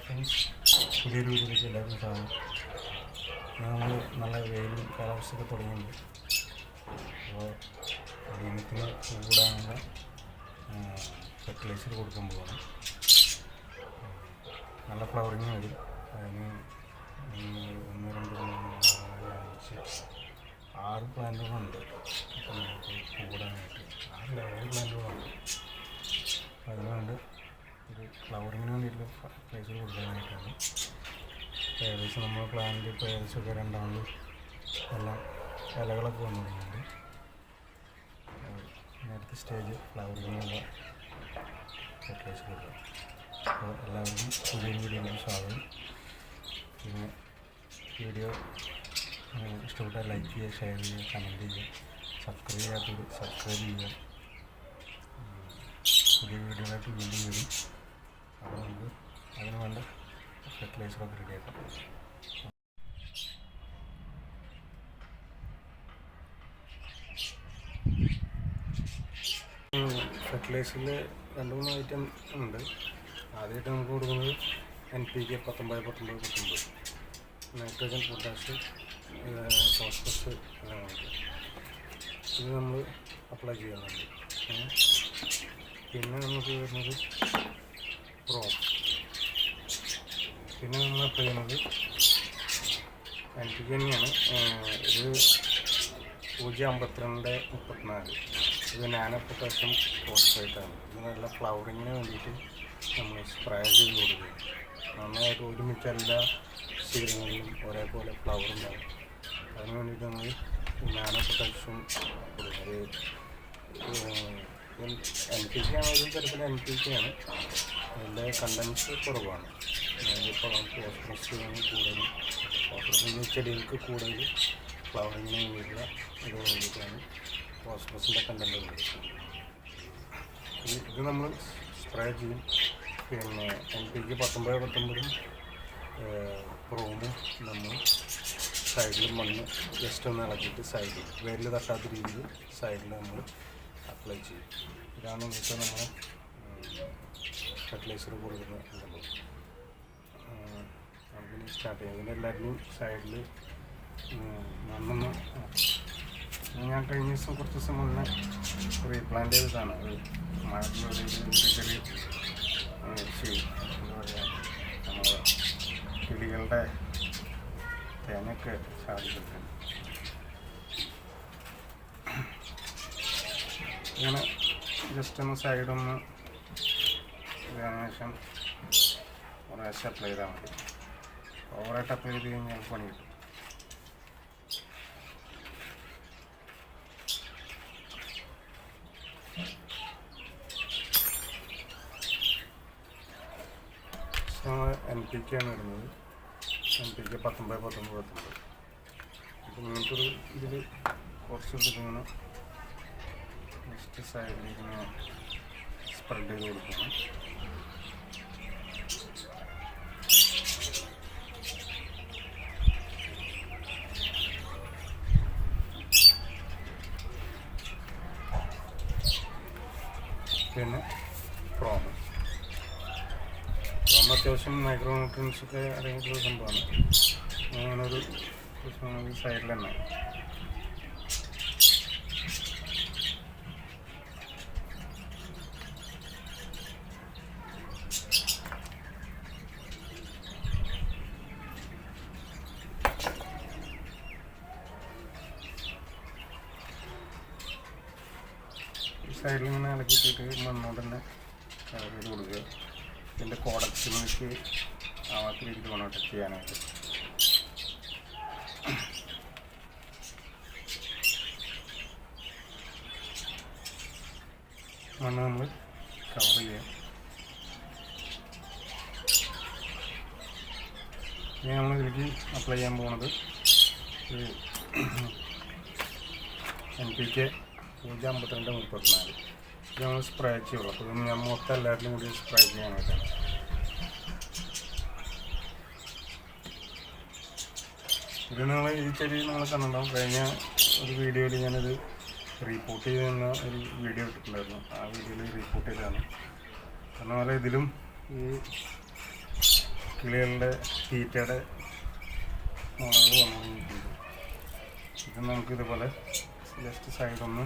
Friends, പുതിയൊരു വീഡിയോയിലേക്ക് എല്ലാവർക്കും സ്വാഗതം. നമ്മൾ നല്ല വെയിലും കാലാവസ്ഥയൊക്കെ തുടങ്ങിയിട്ടുണ്ട്. അപ്പോൾ ദീനത്തിന് കൂടാനുള്ള ഫെർട്ടിലൈസർ കൊടുക്കാൻ പോകണം. നല്ല ഫ്ലവറിങ് വരും. അതിന് 1, 2, 3, 4, 5, 6 പ്ലാന്റുകളുണ്ട്. അപ്പം നമുക്ക് കൂടാനായിട്ട് 7 പ്ലാന്റുകളുണ്ട്. അതിനുവേണ്ടി ഒരു ഫ്ലവറിങ്ങിന് വേണ്ടിയിട്ടുള്ള ഫെർട്ടിലൈസർ കൊടുക്കാനായിട്ടാണ്. ഏകദേശം നമ്മൾ പ്ലാന്റ് ഇപ്പോൾ ഏകദേശമൊക്കെ 2 എല്ലാം ഇലകളൊക്കെ വന്നു തുടങ്ങിയിട്ടുണ്ട്. നേരത്തെ സ്റ്റേജ് ഫ്ലവറിങ്ങിനുള്ള ഫെർട്ടിലൈസർ കൊടുക്കാം. അപ്പോൾ എല്ലാവർക്കും പുതിയ വീഡിയോയിലേക്ക് സ്വാഗതം. പിന്നെ വീഡിയോ ഇഷ്ടപ്പെട്ടാൽ ലൈക്ക് ചെയ്യുക, ഷെയർ ചെയ്യുക, കമൻറ്റ് ചെയ്യുക, സബ്സ്ക്രൈബ് ചെയ്യാത്തവർ സബ്സ്ക്രൈബ് ചെയ്യുക. പുതിയ വീഡിയോയിലായിട്ട് വീണ്ടും വരും. അപ്പോൾ നമുക്ക് അതിന് വേണ്ട ഫെർട്ടിലൈസറൊക്കെ റെഡിയാക്കാം. ഫെർട്ടിലൈസറിൽ 2-3 ഐറ്റം ഉണ്ട്. ആദ്യമായിട്ട് നമുക്ക് കൊടുക്കുന്നത് NPK 19-19-19, നൈട്രജൻ, പൊട്ടാഷ്, ഫോസ്ഫറസ് എല്ലാം ഉണ്ട്. ഇത് നമ്മൾ അപ്ലൈ ചെയ്യാറുണ്ട്. പിന്നെ നമുക്ക് വരുന്നത് പ്രോം. പിന്നെ നമ്മൾ അപ്ലൈ ചെയ്യുന്നത് NPK തന്നെയാണ്. ഇത് 052-34. ഇത് നാനോ പൊട്ടാഷ്യം ഫോസ്ഫേറ്റാണ്. ഇത് നല്ല ഫ്ലവറിങ്ങിന് വേണ്ടിയിട്ട് നമ്മൾ സ്പ്രേ ചെയ്ത് കൊടുക്കുക. നന്നായിട്ട് ഒരുമിച്ച് എല്ലാ സീഡുകളിലും ഒരേപോലെ ഫ്ലവർ ഉണ്ടാകും. അതിന് വേണ്ടിയിട്ട് നമ്മൾ നാനോ പൊട്ടാഷ്യം കൊടുക്കുന്നത്. NPK ആണ്, ഒരു തരത്തിൽ NPK ആണ്. അതിൻ്റെ കണ്ടൻസ് കുറവാണ്. ഇപ്പോൾ ഫോസ്ഫറസ് കൂടുതലും, ഫോസ്ഫറസിൻ്റെ ചെടികൾക്ക് കൂടുതൽ ഫ്ലവറിങ്ങിന് വേണ്ടിയിട്ടുള്ള ഇത് വേണ്ടിയിട്ടാണ് ഫോസ്ഫറസിൻ്റെ കണ്ടൻറ്റ് ഉള്ളത്. ഇത് നമ്മൾ സ്പ്രേ ചെയ്യും. പിന്നെ NPK 19-19 പ്രോമും നമ്മൾ സൈഡിൽ മണ്ണ് ജസ്റ്റ് ഒന്ന് ഇളക്കിയിട്ട് സൈഡിൽ വേരിൽ തട്ടാത്ത രീതിയിൽ സൈഡിൽ നമ്മൾ അപ്ലൈ ചെയ്യും. ഇതാണ് ഇപ്പോൾ നമ്മൾ ഫെർട്ടിലൈസർ കൊടുക്കുന്നത്. നമുക്കിനി സ്റ്റാർട്ട് ചെയ്യാം. ഇതിൻ്റെ എല്ലാവരുടെയും സൈഡിൽ മണ്ണൊന്ന് ഞാൻ കഴിഞ്ഞ ദിവസം കുറച്ച് ദിവസം മുന്നേ റീപ്ലാന്റ് ചെയ്തതാണ്. അത് മഴയുടെ ചെറിയ എന്താ പറയുക, നമ്മുടെ കിളികളുടെ തേനൊക്കെ സാധിച്ചിട്ടുണ്ട്. ഇങ്ങനെ ജസ്റ്റ് ഒന്ന് സൈഡൊന്ന് ശേഷം കുറേശ്ശെ അപ്ലൈ ചെയ്താൽ മതി. ഓവറായിട്ട് അപ്ലൈ ചെയ്ത് കഴിഞ്ഞാൽ പണി കിട്ടും. NPK ആണ് വരുന്നത്. NPK 19-19-19. അപ്പം നിങ്ങൾക്കൊരു ഇതിൽ കുറച്ചെടുത്തിങ്ങനെ നെക്സ്റ്റ് സൈഡിലേക്ക് ഇങ്ങനെ സ്പ്രെഡ് ചെയ്ത് കൊടുക്കണം. പിന്നെ പ്രോം അത്യാവശ്യം മൈക്രോ ന്യൂട്രിയൻസൊക്കെ അടങ്ങിയിട്ടുള്ള സംഭവമാണ്. അങ്ങനൊരു സൈഡിൽ തന്നെ ഇങ്ങനെ ഇളക്കിയിട്ട് മണ്ണോട് തന്നെ ചെയ്ത് കൊടുക്കുക. ഇതിൻ്റെ കോഡക്സിലേക്ക് ആവാത്ത രീതിയിൽ വേണം ടച്ച് ചെയ്യാനായിട്ട്. മണ്ണ് നമ്മൾ കവർ ചെയ്യാം. ഇനി നമ്മൾ ഇതിലേക്ക് അപ്ലൈ ചെയ്യാൻ പോകുന്നത് NPK 052-34. ഇത് നമ്മൾ സ്പ്രേ ചെയ്യുള്ളൂ. അപ്പോൾ ഇത് ഞാൻ മൊത്തം എല്ലാവരിലും കൂടി സ്പ്രേ ചെയ്യാനായിട്ടാണ്. ഇത് നിങ്ങൾ ഈ ചെടി നിങ്ങൾ കണ്ടിട്ടുണ്ടാവും. കഴിഞ്ഞ ഒരു വീഡിയോയിൽ ഞാനത് റിപ്പോർട്ട് ചെയ്യുന്ന ഒരു വീഡിയോ ഇട്ടിട്ടുണ്ടായിരുന്നു. ആ വീഡിയോയിൽ റിപ്പോർട്ട് ചെയ്തതാണ്. അതുപോലെ ഇതിലും ഈ കിളികളുടെ തീറ്റയുടെ മുളകൾ വന്നു കഴിഞ്ഞിട്ടുണ്ട്. ഇത് നമുക്കിതുപോലെ ജസ്റ്റ് സൈഡൊന്ന്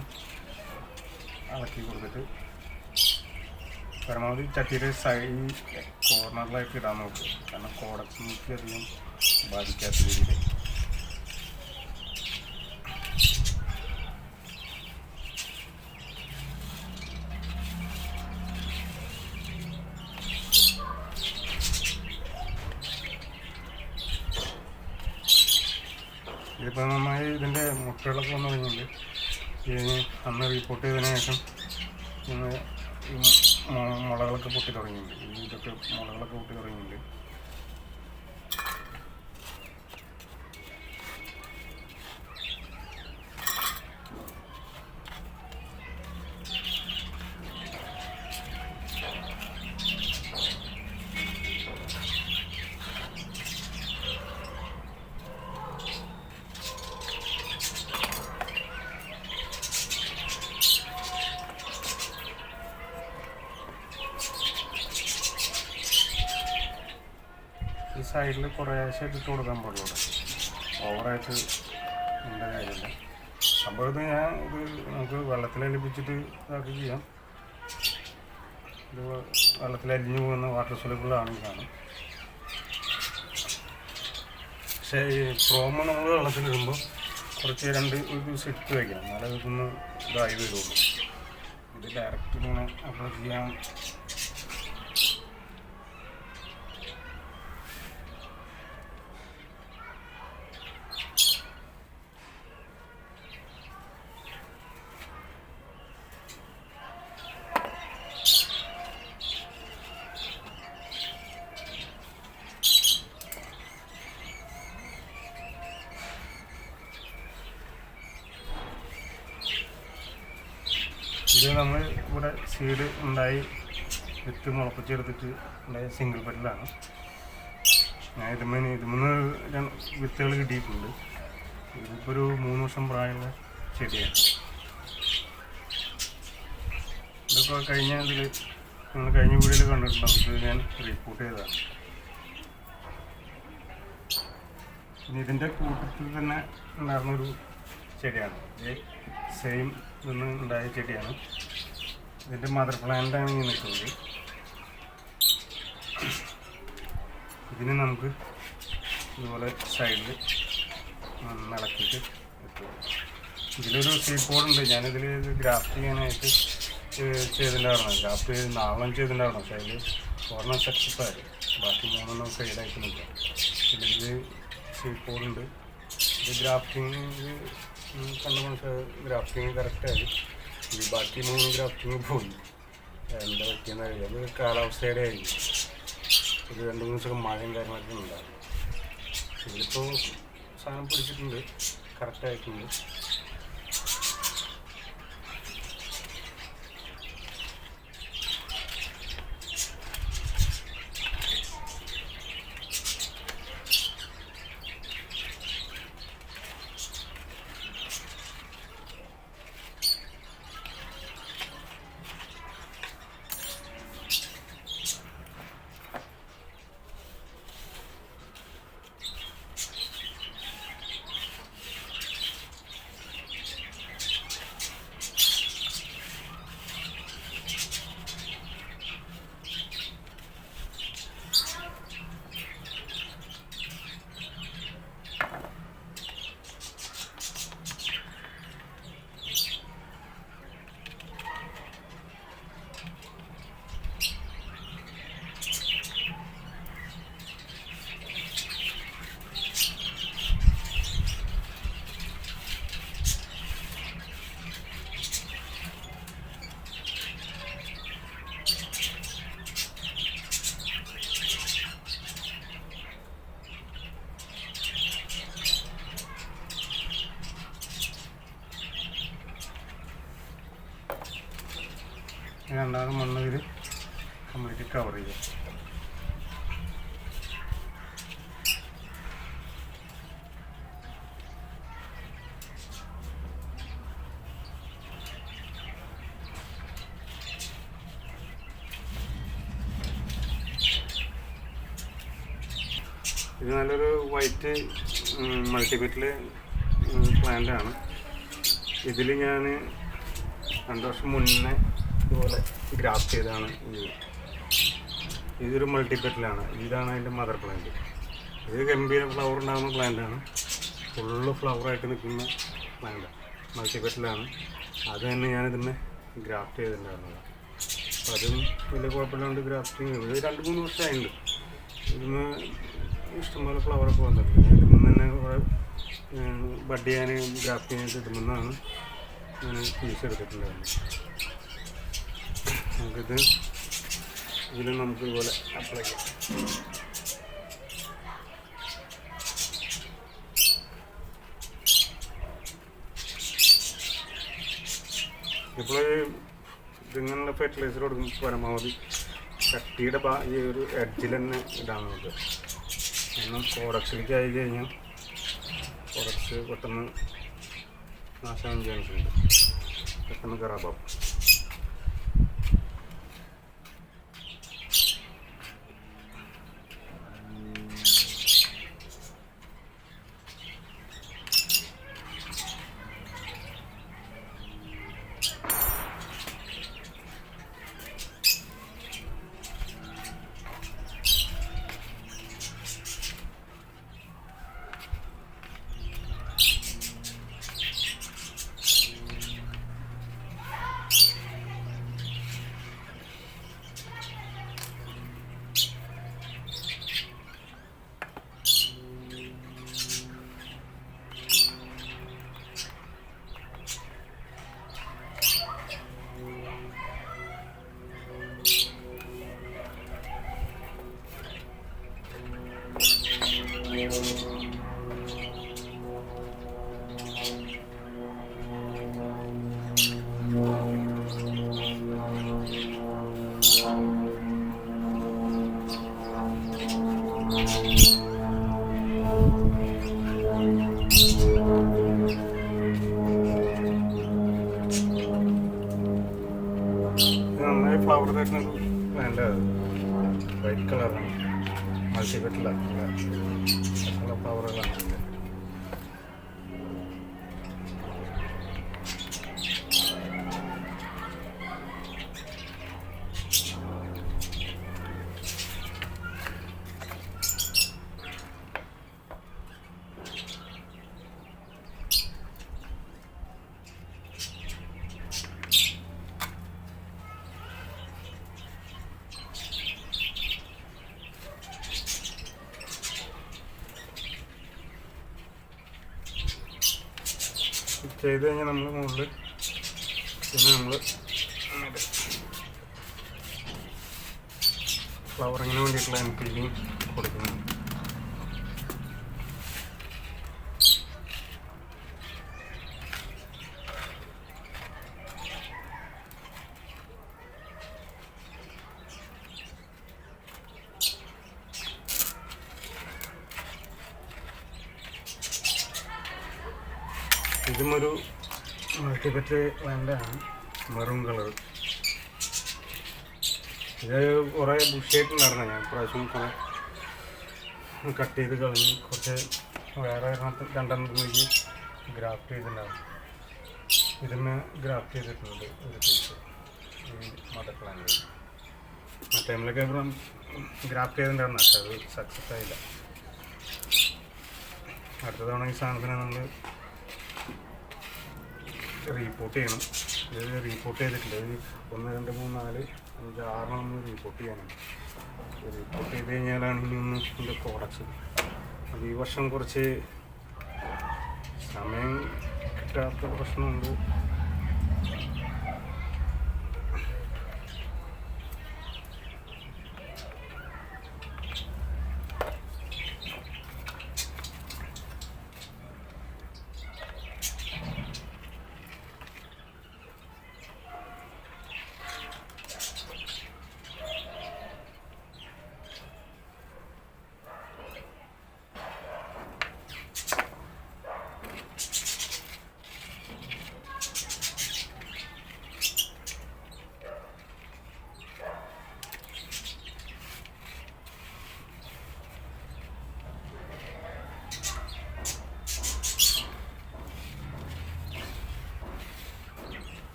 ഇളക്കി കൊടുത്തിട്ട് പരമാവധി ചട്ടിയുടെ സൈഡ് കോർണറിലായിട്ട് ഇടാൻ നോക്കുക. കാരണം കോടക്ക് അധികം ബാധിക്കാത്ത രീതിയിൽ. ഇതിപ്പോൾ നന്നായി ഇതിൻ്റെ മുട്ടകളൊക്കെ വന്നു കഴിഞ്ഞിട്ടുണ്ട്. ഇതിന് അന്ന് റിപ്പോർട്ട് ചെയ്തതിനു ശേഷം ഇന്ന് മുളകളൊക്കെ പൊട്ടി തുടങ്ങിയിട്ടുണ്ട്. ഇതൊക്കെ മുളകളൊക്കെ പൊട്ടി തുടങ്ങിയിട്ടുണ്ട്. ഈ സൈഡിൽ കുറേശ്ശായിട്ട് ഇട്ട് കൊടുക്കാൻ പാടുള്ളൂ. ഓവറായിട്ട് എൻ്റെ കാര്യമില്ല. അപ്പോൾ ഇത് നമുക്ക് വെള്ളത്തിൽ അലിപ്പിച്ചിട്ട് ഇതാക്കി ചെയ്യാം. ഇത് വെള്ളത്തിൽ അലിഞ്ഞു പോകുന്ന വാട്ടർ സൊല്യൂബിളാണ് ഇതാണ്. പക്ഷേ ഈ പ്രോമോ നമ്മൾ വെള്ളത്തിലിടുമ്പോൾ കുറച്ച് ഒരു ദിവസം ഇട്ട് വയ്ക്കണം. എന്നാലേ ഇതൊന്ന് ഇതായി വരുള്ളൂ. ഇത് ഡയറക്റ്റ് ഇങ്ങനെ അപ്ലൈ ചെയ്യാൻ ഇത് നമ്മൾ ഇവിടെ സീഡ് ഉണ്ടായി വിത്ത് മുളപ്പിച്ചെടുത്തിട്ട് ഉണ്ടായ സിംഗിൾ പെറ്റിലാണ്. ഞാൻ ഇതിന്ന് വിത്തുകൾ കിട്ടിയിട്ടുണ്ട്. ഇതിപ്പോൾ ഒരു 3 വർഷം പ്രായമുള്ള ചെടിയാണ്. ഇതിപ്പോൾ നിങ്ങൾ കഴിഞ്ഞ വീഡിയോയിൽ കണ്ടിട്ടുണ്ടാവും. ഇത് ഞാൻ റിപ്പോർട്ട് ചെയ്തതാണ്. പിന്നെ ഇതിൻ്റെ കൂട്ടത്തിൽ തന്നെ ഉണ്ടായിരുന്നൊരു ചെടിയാണ്. ഇത് സെയിം നിന്ന് ഉണ്ടായ ചെടിയാണ്. ഇതിൻ്റെ മദർ പ്ലാന്റാണ് ഈ നിൽക്കുന്നത്. ഇതിന് നമുക്ക് ഇതുപോലെ സൈഡിൽ ഇളക്കിയിട്ട് വെക്കുക. ഇതിലൊരു സീഡ് പോഡുണ്ട്. ഞാനിതിൽ ഗ്രാഫ്റ്റ് ചെയ്യാനായിട്ട് ചെയ്തിട്ടുണ്ടായിരുന്നു. ഗ്രാഫ്റ്റ് ചെയ്ത് 4 ചെയ്തിട്ടുണ്ടായിരുന്നു. പക്ഷേ അതിൽ 4 സക്സസ് ആയി. ബാക്കി 3 ഫെയിലായിട്ട് നിൽക്കാം. ഇതിൽ സീഡ് പോഡുണ്ട്. ഇത് ഗ്രാഫ്റ്റിങ് കണ്ട മനസ്സിലായി. ഗ്രാഫ്റ്റിങ് കറക്റ്റായി. ഈ ബാക്കി 3 ഗ്രാഫ്റ്റിങ് പോയി. എന്താ പറ്റിയെന്ന് അറിയാം. അത് കാലാവസ്ഥയുടെ ആയിരിക്കും. ഒരു 2-3 ദിവസം മഴയും കാര്യങ്ങളൊക്കെ ഉണ്ടാകും. ഇതിലിപ്പോൾ സാധനം പിടിച്ചിട്ടുണ്ട്, കറക്റ്റായിട്ടുണ്ട്. രണ്ടാമത് മണ്ണ് ഇതിൽ കംപ്ലീറ്റ് കവർ ചെയ്യുക. ഇത് നല്ലൊരു വൈറ്റ് മൾട്ടിപെറ്റൽ പ്ലാന്റാണ്. ഇതിൽ ഞാൻ 2 വർഷം മുന്നേ ഇതുപോലെ ഗ്രാഫ്റ്റ് ചെയ്താണ് ഇത്. ഇതൊരു മൾട്ടിപെറ്റലാണ്. ഇതാണ് അതിൻ്റെ മദർ പ്ലാന്റ്. ഇത് ഗംഭീര ഫ്ലവർ ഉണ്ടാകുന്ന പ്ലാന്റാണ്. ഫുള്ള് ഫ്ലവറായിട്ട് നിൽക്കുന്ന പ്ലാന്റാണ്, മൾട്ടിപെറ്റലാണ്. അത് തന്നെ ഞാനിതിന് ഗ്രാഫ്റ്റ് ചെയ്തിട്ടുണ്ടായിരുന്നത്. അപ്പോൾ അതും വലിയ കുഴപ്പമില്ലാണ്ട് ഗ്രാഫ്റ്റിങ് ഇത് 2-3 വർഷമായിട്ടുണ്ട്. ഇതിന് ഇഷ്ടംപോലെ ഫ്ലവറൊക്കെ വന്നിട്ടുണ്ട്. ഇതിൽ തന്നെ കുറേ ബഡ് ചെയ്യാൻ ഗ്രാഫ്റ്റ് ചെയ്യാനായിട്ട് ഇടുമെന്നാണ് ഞാൻ പീസ് എടുത്തിട്ടുണ്ടായിരുന്നത്. നമുക്കിത് ഇതിൽ നമുക്ക് ഇതുപോലെ അപ്ലൈ ചെയ്യാം. ഇപ്പോൾ ഇതിങ്ങനെയുള്ള ഫെർട്ടിലൈസർ കൊടുക്കുമ്പോൾ പരമാവധി കട്ടിയുടെ ഈ ഒരു എഡ്ജിൽ തന്നെ ഇടാൻ നമുക്ക്. കാരണം പ്രോഡക്ട്സിലേക്ക് ആയി കഴിഞ്ഞാൽ പ്രോഡക്ട്സ് പെട്ടെന്ന് നാശം ചാൻസുണ്ട്, പെട്ടെന്ന് ഖറാബാവും. നന്നായി ഫ്ലവർ തരുന്ന പ്ലാന്റ്. വൈറ്റ് കളറാണ്, മൾട്ടിപെറ്റലാണ്, ഫ്ലവറുകളാണ്. ചെയ്ത് കഴിഞ്ഞാൽ നമ്മൾ മുകളിൽ പിന്നെ നമ്മൾ ഫ്ലവറിങ്ങിന് വേണ്ടിയിട്ടുള്ള എൻപീലിങ് കൊടുക്കുന്നു. ഇതും ഒരു മൾട്ടിപെറ്റൽ പ്ലാന്റാണ്, മെറൂൺ കളർ. ഇത് കുറേ ബുഷായിട്ടുണ്ടായിരുന്നു. ഞാൻ പ്രാവശ്യം കട്ട് ചെയ്ത് കളഞ്ഞ് കുറച്ച് വേറെ 2 ഗ്രാഫ്റ്റ് ചെയ്തിട്ടുണ്ടാകും. ഇതിന് ഗ്രാഫ്റ്റ് ചെയ്തിട്ടുണ്ട് ഒരു പീസ് ഈ മദർ പ്ലാന്റ്. മറ്റേ നമ്മളൊക്കെ ഗ്രാഫ്റ്റ് ചെയ്തിട്ടുണ്ടായിരുന്നു, പക്ഷെ അത് സക്സസ് ആയില്ല. അടുത്ത തവണ ഈ സാധനത്തിന് നമ്മൾ റീപോർട്ട് ചെയ്യണം. ഇത് റീപോർട്ട് ചെയ്തിട്ടില്ല. ഇത് 1, 2, 3, 4, 5, 6 നമ്മൾ റീപോർട്ട് ചെയ്യാനാണ്. റിപ്പോർട്ട് ചെയ്ത് കഴിഞ്ഞാലാണ് ഇനി ഒന്ന് ഇതിൻ്റെ പ്രോഡക്ട്സ്. അത് ഈ വർഷം കുറച്ച് സമയം കിട്ടാത്ത പ്രശ്നമുണ്ട്.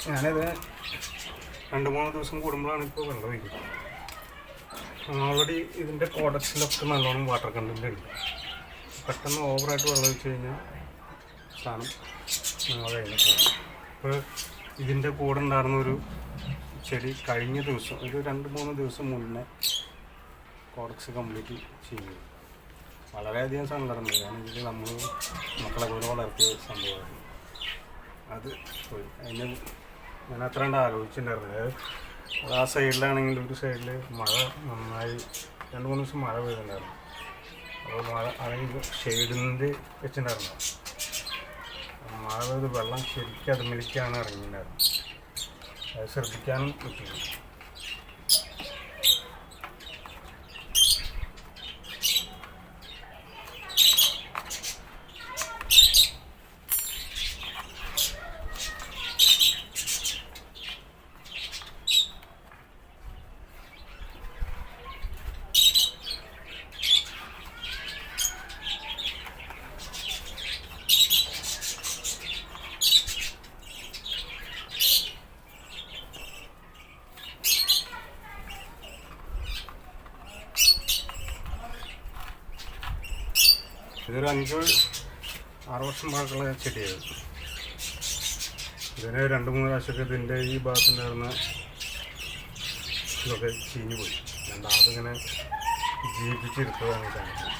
ഞാനിത് 2-3 ദിവസം കൂടുമ്പോഴാണ് ഇപ്പോൾ വെള്ളം ഒഴിക്കുന്നത്. ഓൾറെഡി ഇതിൻ്റെ കോഡക്സിലൊക്കെ നല്ലോണം വാട്ടർ കണ്ടൻറ്റ് ഉണ്ട്. പെട്ടെന്ന് ഓവറായിട്ട് വെള്ളം ഒഴിച്ച് കഴിഞ്ഞാൽ സാധനം ഞങ്ങൾ കഴിഞ്ഞ് പോകും. ഇപ്പോൾ ഇതിൻ്റെ കൂടെ ഉണ്ടായിരുന്നൊരു ചെടി കഴിഞ്ഞ ദിവസം ഒരു 2-3 ദിവസം മുന്നേ കോഡക്സ് കംപ്ലീറ്റ് ചെയ്തു. വളരെയധികം സങ്കടമുണ്ട്. കാരണം ഇതിൽ നമ്മൾ മക്കളെ പോലെ വളർത്തിയ സംഭവമായിരുന്നു. അത് പോയി. അതിന് ഞാൻ അത്ര കണ്ട് ആലോചിച്ചിട്ടുണ്ടായിരുന്നില്ല. അത് ആ സൈഡിലാണെങ്കിൽ ഒരു സൈഡിൽ മഴ നന്നായി 2-3 ദിവസം മഴ പെയ്തിട്ടുണ്ടായിരുന്നു. അപ്പോൾ മഴ അല്ലെങ്കിൽ ഷെയ്ഡിൻ്റെ വെച്ചിട്ടുണ്ടായിരുന്നു. മഴ പെയ്ത് വെള്ളം ശരിക്കും അതുമിലേക്കാണ് ഇറങ്ങിയിട്ടുണ്ടായിരുന്നത്. അത് ശ്രദ്ധിക്കാനും പറ്റില്ല. ഇതൊരു 5-6 വർഷം പഴക്കമുള്ള ചെടിയായിരുന്നു. ഇതിന് 2-3 പ്രാവശ്യമൊക്കെ ഇതിൻ്റെ ഈ ഭാഗത്തുണ്ടായിരുന്ന ഇതൊക്കെ ചീഞ്ഞു പോയി. രണ്ടാമതിങ്ങനെ ജീവിച്ചിരുത്തതാണ് കാണിക്കുന്നത്.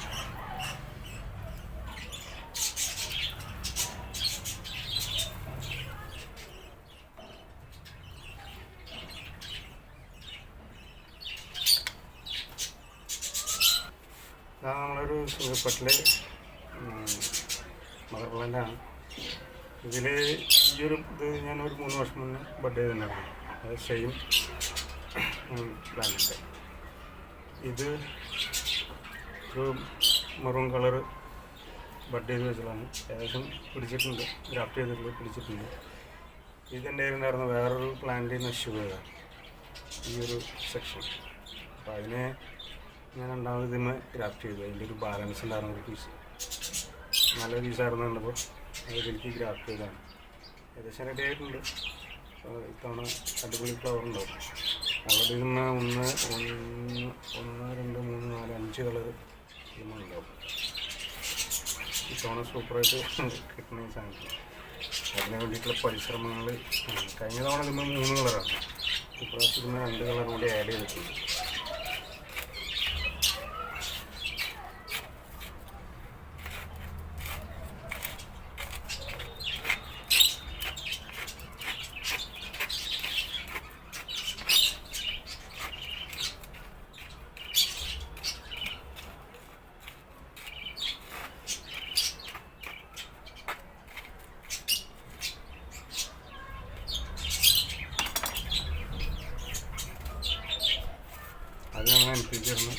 നമ്മളൊരു സുഖപ്പെട്ടിലെ മദർ പ്ലാന്റാണ്. ഇതിൽ ഈ ഒരു ഇത് ഞാനൊരു 3 വർഷം മുന്നേ ബഡ് ചെയ്തിട്ടുണ്ടായിരുന്നു. അത് സെയിം പ്ലാന്റ്. ഇത് ഒരു മെറൂൺ കളറ് ബഡ് ചെയ്ത് വെച്ചതാണ്. ഏകദേശം പിടിച്ചിട്ടുണ്ട്. ഗ്രാഫ്റ്റ് ചെയ്തിട്ട് പിടിച്ചിട്ടുണ്ട്. ഇതിൻ്റെ ഉണ്ടായിരുന്ന വേറൊരു പ്ലാന്റ് നശിച്ചു പോയതാണ് ഈ ഒരു സെക്ഷൻ. അപ്പോൾ അതിനെ ഞാൻ 2ാമത് ഇതിന് ഗ്രാഫ്റ്റ് ചെയ്തു. അതിൻ്റെ ഒരു ബാലൻസ് ഉണ്ടായിരുന്ന ഒരു പീസ് നല്ല പീസായിരുന്നു കണ്ടപ്പോൾ അതിലേക്ക് ഗ്രാഫ്റ്റ് ചെയ്തതാണ്. ഏകദേശം റെഡി ആയിട്ടുണ്ട്. ഇത്തവണ അടിപൊളി ഫ്ലവർ ഉണ്ടാവും. ഓൾറെഡി ഇതിന് 1, 2, 3, 4, 5 കളർ ഉണ്ടാവും. ഇത്തവണ സൂപ്പറായിട്ട് കിട്ടുന്ന സാധനം. അതിന് വേണ്ടിയിട്ടുള്ള പരിശ്രമങ്ങൾ കഴിഞ്ഞ തവണ ഇതിന് 3 കളറാണ്. ഇപ്രാവശ്യം ഇതിന് 2 കളർ കൂടി ആഡ് ചെയ്തിട്ടുണ്ട്. അത് ഞങ്ങൾ അനുസരിച്ചിരുന്നു.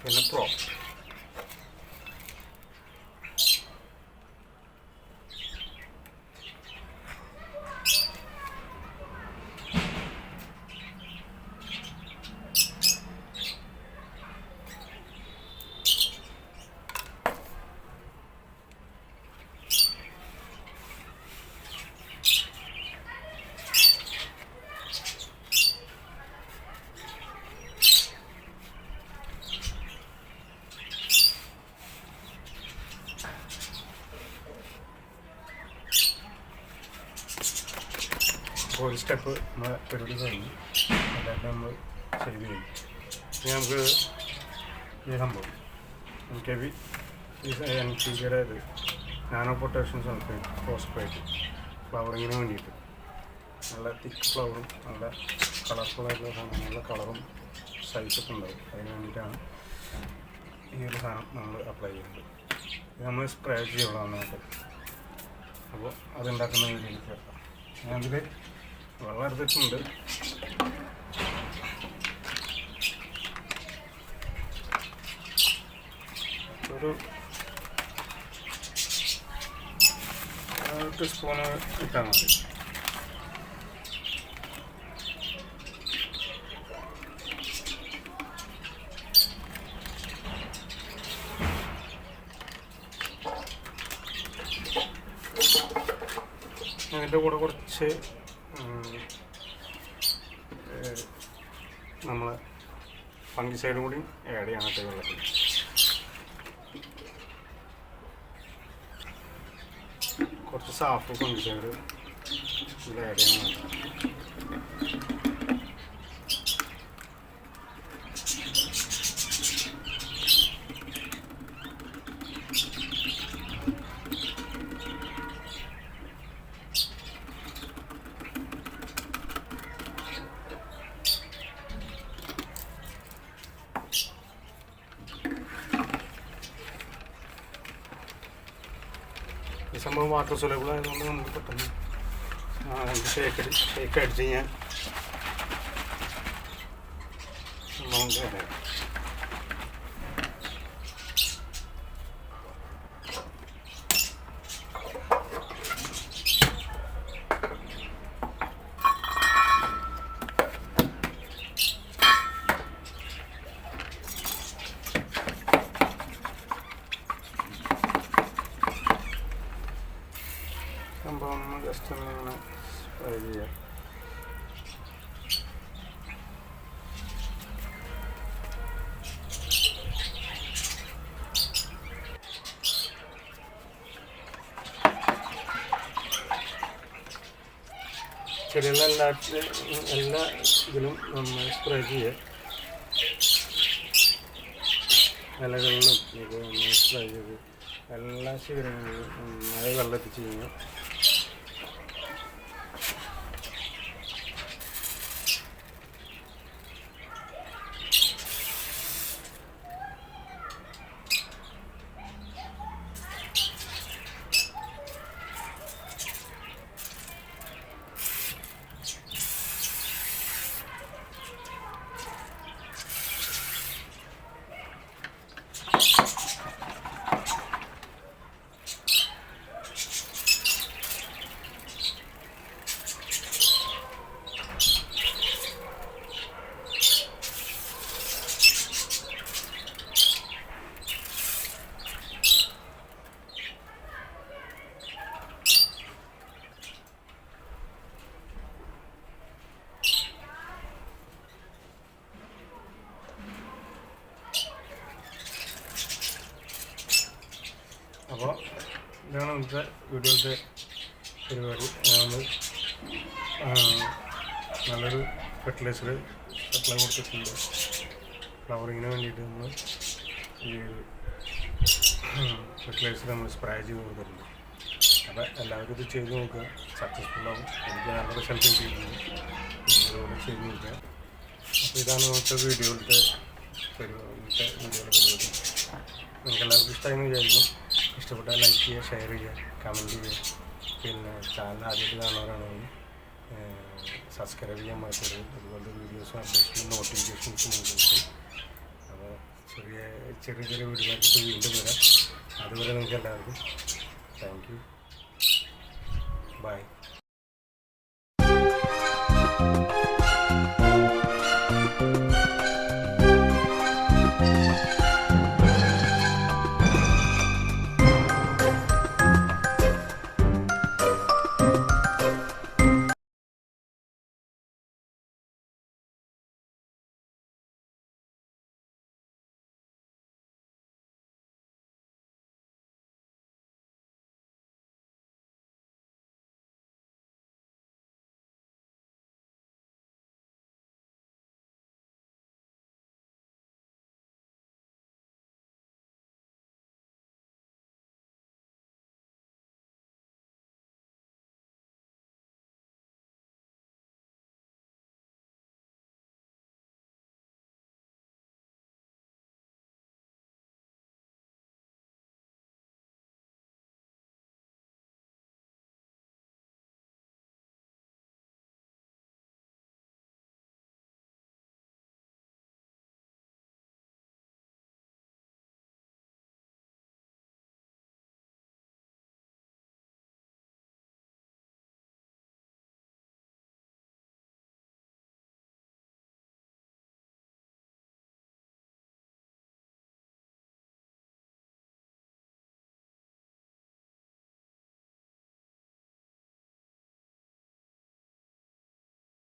പിന്നെ ഒരു സ്റ്റെപ്പ് നമ്മളെ പരിപാടി കഴിഞ്ഞു. അതായത് നമ്മൾ ചെയ്ത് കഴിഞ്ഞു. ഇനി നമുക്ക് ഈ സംഭവം NPKയുടെ ഇത് നാനോ പൊട്ടാഷ്യം സൾഫേറ്റ് ഫോസ്ഫേറ്റ് ഫ്ലവറിങ്ങിന് വേണ്ടിയിട്ട് നല്ല തിക്ക് ഫ്ലവറും നല്ല കളർഫുള്ളായിട്ടുള്ള സാധനം, നല്ല കളറും സൈസൊക്കെ ഉണ്ടാവും. അതിന് വേണ്ടിയിട്ടാണ് ഈ ഒരു സാധനം നമ്മൾ അപ്ലൈ ചെയ്യുന്നത്. ഇത് നമ്മൾ സ്പ്രേ ചെയ്യുള്ളൂ നന്നായിട്ട്. അപ്പോൾ അതുണ്ടാക്കുന്ന രീതിയിലേക്ക് വെക്കാം. ഞാനിതിൽ വെള്ളം എടുത്തിട്ടുണ്ട്. ഒരു ടീസ്പൂണ് ഇട്ടാൽ മതി. അതിൻ്റെ കൂടെ കുറച്ച് നമ്മൾ ഫംഗിസൈഡും കൂടി ആഡ് ചെയ്യണം കേട്ടോ വെള്ളത്തിൽ. കുറച്ച് സാഫ് ഫംഗിസൈഡ് ഇതിൽ ആഡ് ചെയ്യണം. ഈ സംഭവം വാട്ടർ സൊല്യൂബിൾ ആയതുകൊണ്ട് നമുക്ക് പെട്ടെന്ന് ഷേക്ക് അടിച്ച് കഴിഞ്ഞാൽ സംഭവം കേടായി. സംഭവം ജസ്റ്റ് ഒന്നിങ്ങനെ ഫ്രൈ ചെയ്യാം. ചെടിയുള്ള എല്ലാ ഇതിലും നമ്മൾ സ്പ്രേ ചെയ്യുക. ഇലകളിലും ഇത് നമ്മൾ സ്പ്രേ ചെയ്ത് എല്ലാ ശിഖരങ്ങളിലും നന്നായി വെള്ളത്തിച്ച് കഴിഞ്ഞാൽ അപ്പോൾ ഇതാണ് ഇന്നത്തെ വീഡിയോയുടെ പരിപാടി. നമ്മൾ നല്ലൊരു ഫെർട്ടിലൈസർ സപ്ലൈ കൊടുത്തിട്ടുണ്ട്. ഫ്ലവറിങ്ങിന് വേണ്ടിയിട്ട് നമ്മൾ ഈ ഫെർട്ടിലൈസർ നമ്മൾ സ്പ്രേ ചെയ്ത് കൊടുത്തിട്ടുണ്ട്. അപ്പോൾ എല്ലാവരും ഇത് ചെയ്ത് നോക്കുക, സക്സസ്ഫുള്ളാവും. എനിക്ക് നല്ല റിസൾട്ട് കിട്ടിയിട്ടുണ്ട്. നിങ്ങളോട് ചെയ്ത് നോക്കുക. അപ്പോൾ ഇതാണ് ഇന്നത്തെ വീഡിയോയുടെ പരിപാടി. നിങ്ങൾക്ക് എല്ലാവർക്കും ഇഷ്ടമായെന്ന് വിചാരിക്കും. ഇഷ്ടപ്പെട്ടാൽ ലൈക്ക് ചെയ്യുക, ഷെയർ ചെയ്യുക, കമൻറ്റ് ചെയ്യുക. പിന്നെ ചാനൽ ആദ്യമായിട്ട് കാണുന്നവരാണെങ്കിൽ സബ്സ്ക്രൈബ് ചെയ്യാൻ മറക്കരുത്. അതുപോലെ വീഡിയോസും അപ്ഡേഷനും നോട്ടിഫിക്കേഷൻസും നിങ്ങൾക്ക്. അപ്പോൾ ചെറിയ വീഡിയോയിലേക്ക് വീണ്ടും വരാം. അതുവരെ നിങ്ങൾക്ക് എല്ലാവർക്കും താങ്ക് യു. ബൈ.